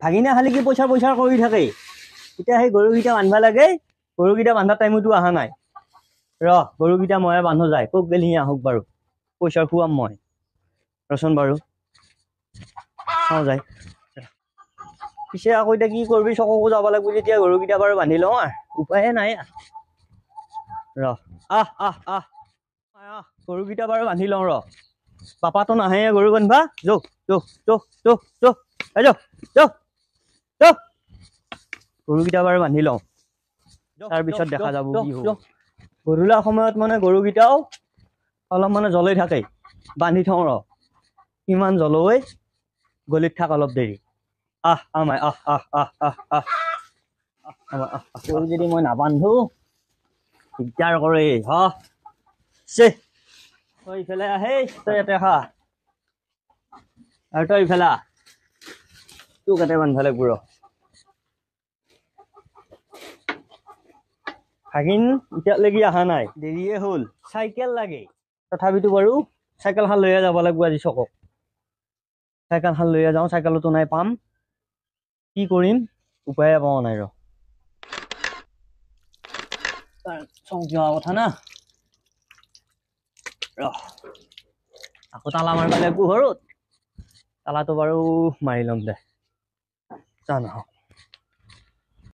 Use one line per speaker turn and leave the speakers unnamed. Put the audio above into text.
ভাগিনা খালি কি পইচা কৰি থাকে এতিয়া সেই গৰুকেইটা বান্ধবা লাগে গৰুকেইটা বান্ধা টাইমতো অহা নাই গৰুকেইটা মই বান্ধো যায় কোক গেলি আহক বাৰু পইচা খুৱাম মই ৰচোন বাৰু চাওঁ যায় পিছে আকৌ এতিয়া কি কৰিবি চককো যাব লাগিব যেতিয়া গৰুকেইটা বাৰু বান্ধি লওঁ উপায়ে নাই গৰুকেইটা বাৰু বান্ধি লওঁ পাপাতো নাহে গৰু বান্ধবা গৰুকেইটা বাৰু বান্ধি লওঁ তাৰপিছত দেখা যাব কি হ'ব গধূলা সময়ত মানে গৰুকেইটাও অলপ মানে জ্বলাই থাকে বান্ধি থওঁ কিমান জ্বলৈ গলিত থাক অলপ দেৰি যদি মই নাবান্ধো দিগদাৰ কৰে তই ইফালে আহে তই ইয়াতে খা আৰু তই ইফালে তোক ইয়াতে বান্ধবা লাগিব ভাগিন এতিয়ালৈকে অহা নাই দেৰিয়ে হ'ল চাইকেল লাগে তথাপিতো বাৰু চাইকেলখন লৈয়ে যাব লাগিব আজি চকক চাইকেলখন লৈয়ে যাওঁ চাইকেলতো নাই পাম কি কৰিম উপায়ে পোৱা নাই যোৱা কথা না আকৌ তালা মাৰিব লাগিব ঘৰত তালাটো বাৰু মাৰি ল'ম দে নহওক